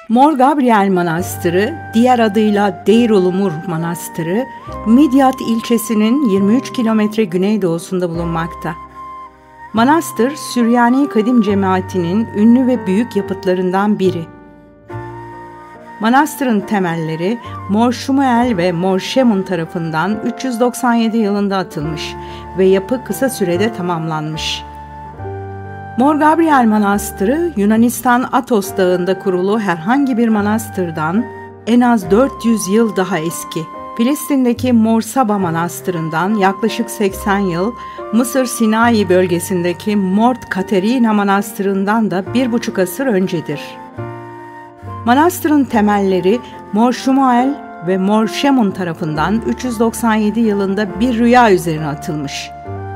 Mor Gabriel Manastırı, diğer adıyla Deir-ul-Umur Manastırı, Midyat ilçesinin 23 kilometre güneydoğusunda bulunmakta. Manastır, Süryani Kadim Cemaati'nin ünlü ve büyük yapıtlarından biri. Manastırın temelleri Mor Şumuel ve Mor Şemun tarafından 397 yılında atılmış ve yapı kısa sürede tamamlanmış. Mor Gabriel Manastırı, Yunanistan Athos Dağı'nda kurulu herhangi bir manastırdan en az 400 yıl daha eski. Filistin'deki Mor Saba Manastırı'ndan yaklaşık 80 yıl, Mısır Sinai bölgesindeki Mort Katerina Manastırı'ndan da 1,5 asır öncedir. Manastırın temelleri Mor Şumuel ve Mor Şemun tarafından 397 yılında bir rüya üzerine atılmış.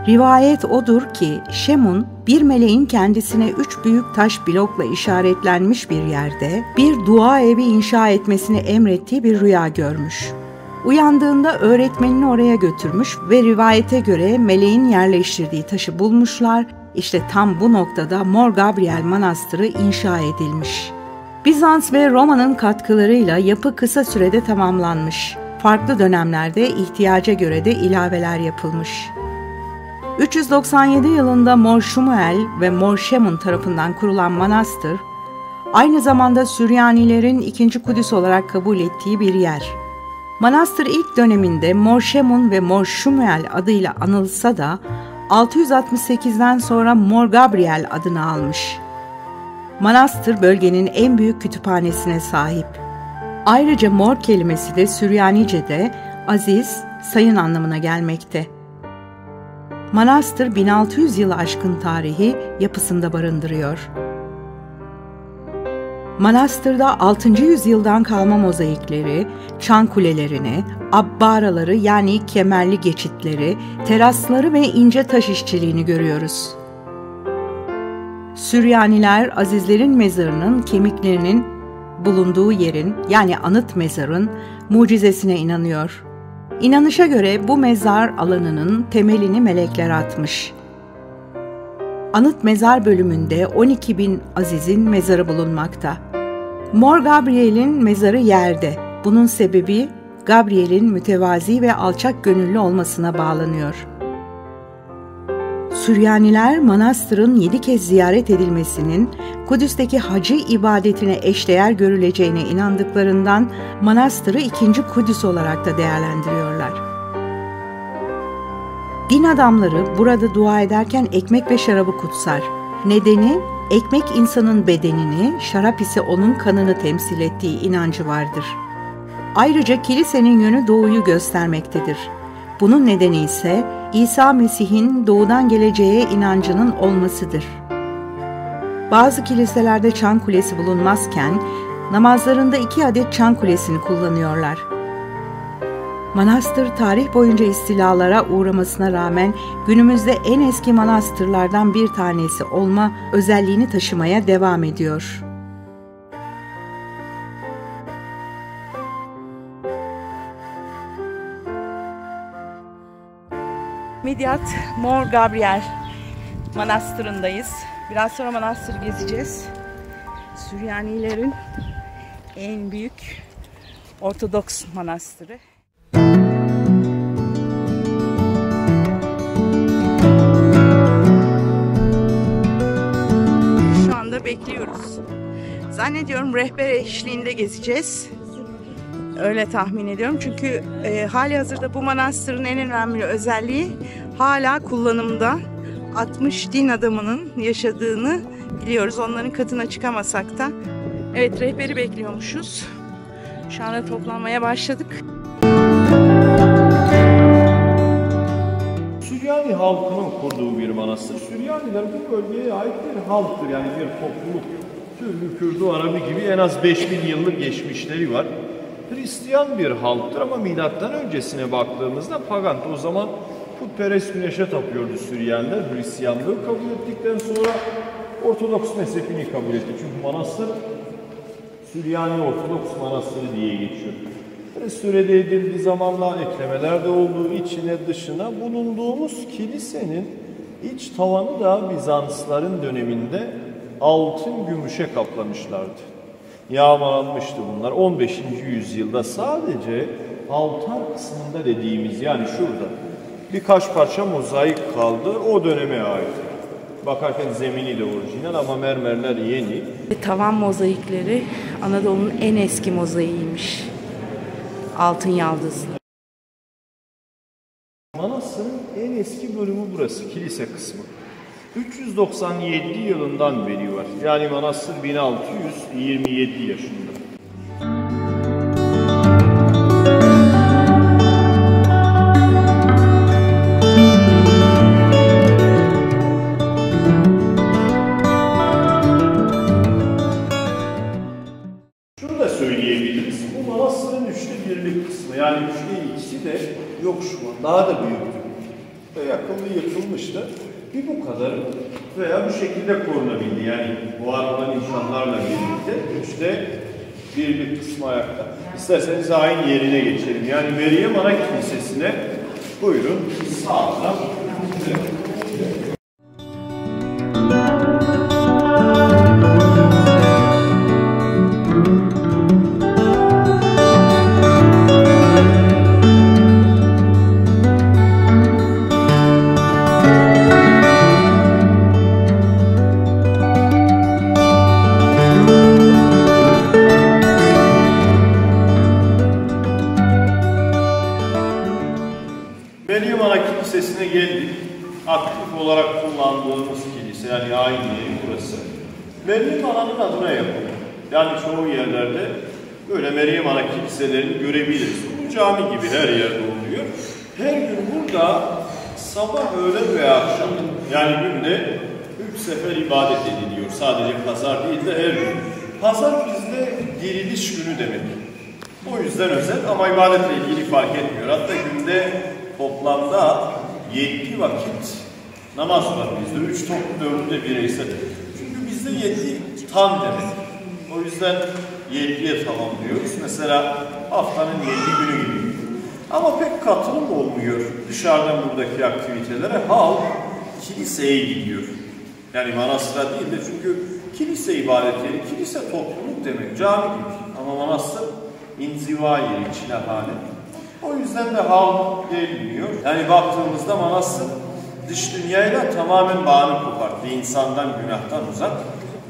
Rivayet odur ki Şemun, bir meleğin kendisine 3 büyük taş blokla işaretlenmiş bir yerde bir dua evi inşa etmesini emrettiği bir rüya görmüş. Uyandığında öğretmenini oraya götürmüş ve rivayete göre meleğin yerleştirdiği taşı bulmuşlar. İşte tam bu noktada Mor Gabriel Manastırı inşa edilmiş. Bizans ve Roma'nın katkılarıyla yapı kısa sürede tamamlanmış. Farklı dönemlerde ihtiyaca göre de ilaveler yapılmış. 397 yılında Mor Şumuel ve Mor Şemun tarafından kurulan manastır, aynı zamanda Süryanilerin 2. Kudüs olarak kabul ettiği bir yer. Manastır ilk döneminde Mor Şemun ve Mor Şumuel adıyla anılsa da 668'den sonra Mor Gabriel adını almış. Manastır bölgenin en büyük kütüphanesine sahip. Ayrıca mor kelimesi de Süryanice'de aziz, sayın anlamına gelmekte. Manastır 1600 yılı aşkın tarihi yapısında barındırıyor. Manastırda 6. yüzyıldan kalma mozaikleri, çan kulelerini, abbaraları yani kemerli geçitleri, terasları ve ince taş işçiliğini görüyoruz. Süryaniler azizlerin mezarının kemiklerinin bulunduğu yerin yani anıt mezarın mucizesine inanıyor. İnanışa göre bu mezar alanının temelini melekler atmış. Anıt mezar bölümünde 12.000 azizin mezarı bulunmakta. Mor Gabriel'in mezarı yerde. Bunun sebebi Gabriel'in mütevazi ve alçak gönüllü olmasına bağlanıyor. Süryaniler manastırın 7 kez ziyaret edilmesinin Kudüs'teki hacı ibadetine eşdeğer görüleceğine inandıklarından manastırı 2. Kudüs olarak da değerlendiriyorlar. Din adamları burada dua ederken ekmek ve şarabı kutsar. Nedeni ekmek insanın bedenini, şarap ise onun kanını temsil ettiği inancı vardır. Ayrıca kilisenin yönü doğuyu göstermektedir. Bunun nedeni ise İsa Mesih'in doğudan geleceğe inancının olmasıdır. Bazı kiliselerde çan kulesi bulunmazken namazlarında 2 adet çan kulesini kullanıyorlar. Manastır tarih boyunca istilalara uğramasına rağmen günümüzde en eski manastırlardan bir tanesi olma özelliğini taşımaya devam ediyor. Midyat Mor Gabriel Manastırı'ndayız. Biraz sonra manastır gezeceğiz. Süryanilerin en büyük Ortodoks manastırı. Şu anda bekliyoruz. Zannediyorum rehber eşliğinde gezeceğiz. Öyle tahmin ediyorum. Çünkü halihazırda bu manastırın en önemli özelliği hala kullanımda. 60 din adamının yaşadığını biliyoruz. Onların katına çıkamasak da. Evet, rehberi bekliyormuşuz. Şu anda toplanmaya başladık. Süryani halkının kurduğu bir manastır. Süryaniler bu bölgeye ait bir halktır. Yani bir topluluk. Türlü, Kürdü, Arabi gibi en az 5000 yıllık geçmişleri var. Hristiyan bir halktır ama milattan öncesine baktığımızda pagan. O zaman putperest güneşe tapıyordu Süryaniler. Hristiyanlığı kabul ettikten sonra Ortodoks mezhebini kabul etti. Çünkü manastır Süryani Ortodoks Manastırı diye geçiyor. Restore edildiği zamanla eklemeler de olduğu içine dışına bulunduğumuz kilisenin iç tavanı da Bizansların döneminde altın gümüşe kaplamışlardı. yağmalanmıştı bunlar. 15. yüzyılda sadece altar kısmında dediğimiz, yani şurada birkaç parça mozaik kaldı. O döneme ait. Bakarken zemini de orijinal ama mermerler yeni. Tavan mozaikleri Anadolu'nun en eski mozaiğiymiş. Altın yaldız. Manastırın en eski bölümü burası, kilise kısmı. 397 yılından beri var. Yani manastır 1627 yaşında. Şunu da söyleyebiliriz. Bu manastırın 1/3 kısmı, yani 2/3 de yok şu an. Daha da büyüktü. Ve yakında yıkılmıştı. Bir bu kadar veya bu şekilde korunabildi. Yani var olan insanlarla birlikte 1/3 kısmı ayakta. İsterseniz ayin yerine geçelim. Yani Meryem Ana Kilisesi'ne buyurun sağdan. Meryem Ana Kilisesi'ne geldik. Aktif olarak kullandığımız kilise, yani ayin yeri burası. Meryem Ana'nın adına yapılıyor. Yani çoğu yerlerde böyle Meryem Ana kiliselerini görebiliriz. Bu cami gibi her yerde oluyor. Her gün burada sabah, öğlen ve akşam, yani günde 3 sefer ibadet ediliyor. Sadece pazar değil de her gün. Pazar bizde diriliş günü demek. O yüzden özel ama ibadetle ilgili fark etmiyor. Hatta günde toplamda 7 vakit namaz var bizde. 3 toplu, 4'ü de bireysel. Çünkü bizde 7 tam demek. O yüzden 7'ye tamamlıyoruz. Mesela haftanın 7 günü gibi. Ama pek katılım olmuyor dışarıdan buradaki aktivitelere. Halk kiliseye gidiyor. Yani manastıra değil de, çünkü kilise ibadetleri, kilise topluluk demek, cami gibi. Ama manastır inziva yeri, içinehane. O yüzden de halk gelmiyor. Yani baktığımızda manastır dış dünyayla tamamen bağını koparttı. İnsandan, günahtan uzak,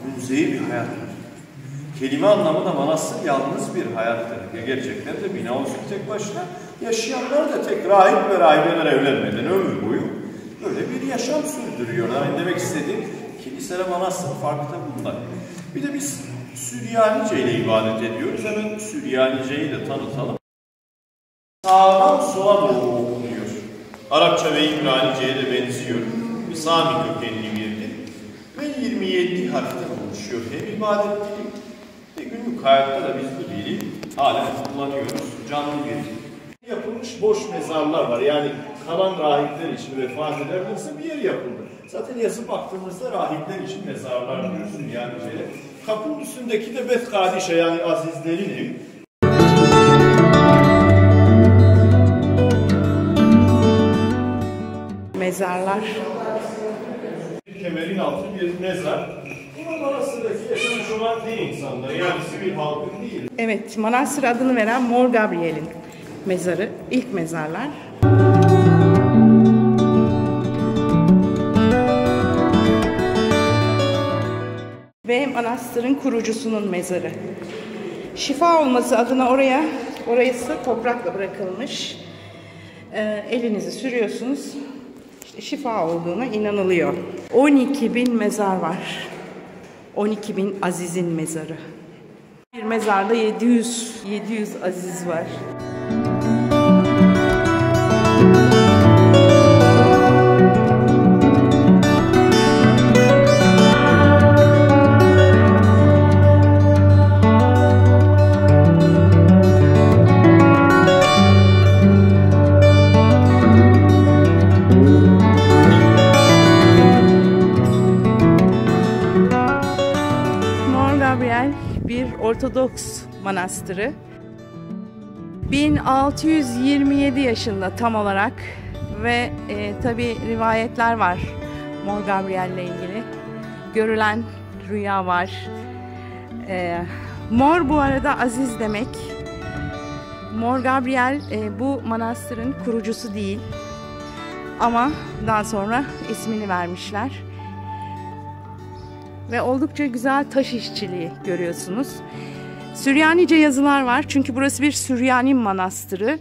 münzeyi bir hayat var. Kelime anlamı da manastır yalnız bir hayattır. Gerçekten de bina olsun tek başına. Yaşayanlar da tek rahip ve rahibeler evlenmeden ömür boyu böyle bir yaşam sürdürüyorlar. Yani demek istediğim, kilisele manastır farkı da bunlar. Bir de biz Süryanice ile ibadet ediyoruz. Hemen Süryanice'yi de tanıtalım. Sağdan sola doğru okunuyor. Arapça ve İbranice'ye de benziyor. Bir Sami kökenli bir dil. Ve 27 harften oluşuyor. Hem ibadet dili ve günlük hayatta da biz bu dili halen kullanıyoruz. Canlı bir dil. Yapılmış boş mezarlar var. Yani kalan rahipler için, vefat ederlerse bir yer yapıldı. Zaten yazıp baktığımızda rahipler için mezarlar diyorsun yani şöyle. Kapının üstündeki de Bet Kadişe, yani azizlerin evi. Mezarlar. Bir kemerin altı bir mezar. Bunun arasındaki yaşamış olan din insanları, yani sivil halkın değil. Evet, manastır adını veren Mor Gabriel'in mezarı, ilk mezarlar. Ve manastırın kurucusunun mezarı. Şifa olması adına orası toprakla bırakılmış. Elinizi sürüyorsunuz. İşte şifa olduğuna inanılıyor. 12.000 mezar var. 12.000 azizin mezarı. Bir mezarda 700 aziz var. Bir Ortodoks manastırı. 1627 yaşında tam olarak ve tabi rivayetler var Mor Gabriel ile ilgili. Görülen rüya var. Mor bu arada aziz demek. Mor Gabriel bu manastırın kurucusu değil. Ama daha sonra ismini vermişler. Ve oldukça güzel taş işçiliği görüyorsunuz. Süryanice yazılar var. Çünkü burası bir Süryani manastırı.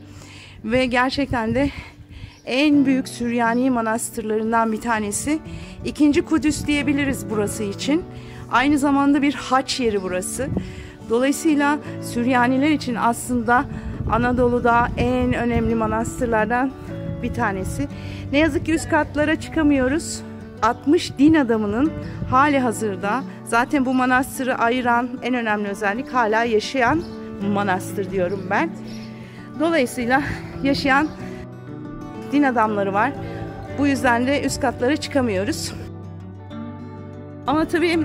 Ve gerçekten de en büyük Süryani manastırlarından bir tanesi. İkinci Kudüs diyebiliriz burası için. Aynı zamanda bir haç yeri burası. Dolayısıyla Süryaniler için aslında Anadolu'da en önemli manastırlardan bir tanesi. Ne yazık ki üst katlara çıkamıyoruz. 60 din adamının hali hazırda, zaten bu manastırı ayıran en önemli özellik hala yaşayan manastır diyorum ben. Dolayısıyla yaşayan din adamları var. Bu yüzden de üst katlara çıkamıyoruz. Ama tabii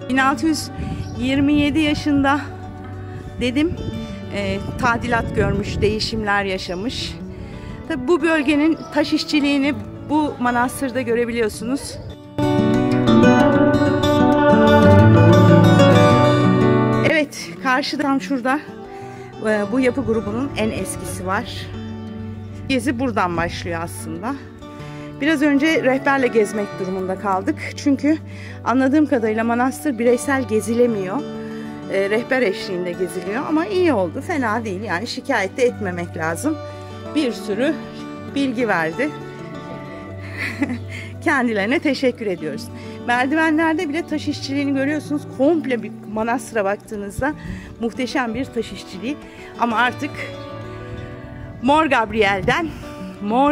1627 yaşında dedim, tadilat görmüş, değişimler yaşamış. Tabii bu bölgenin taş işçiliğini bu manastırda görebiliyorsunuz. Evet, karşıda tam şurada bu yapı grubunun en eskisi var. Gezi buradan başlıyor aslında. Biraz önce rehberle gezmek durumunda kaldık. Çünkü anladığım kadarıyla manastır bireysel gezilemiyor. Rehber eşliğinde geziliyor ama iyi oldu, fena değil. Yani şikayet de etmemek lazım. Bir sürü bilgi verdi. Kendilerine teşekkür ediyoruz. Merdivenlerde bile taş işçiliğini görüyorsunuz. Komple bir manastıra baktığınızda muhteşem bir taş işçiliği. Ama artık Mor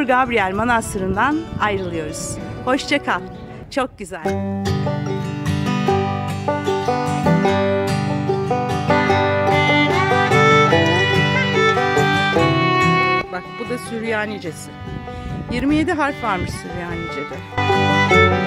Gabriel Manastırı'ndan ayrılıyoruz. Hoşça kal. Çok güzel. Bak bu da Süryanicesi. 27 harf varmış Süryanice'de.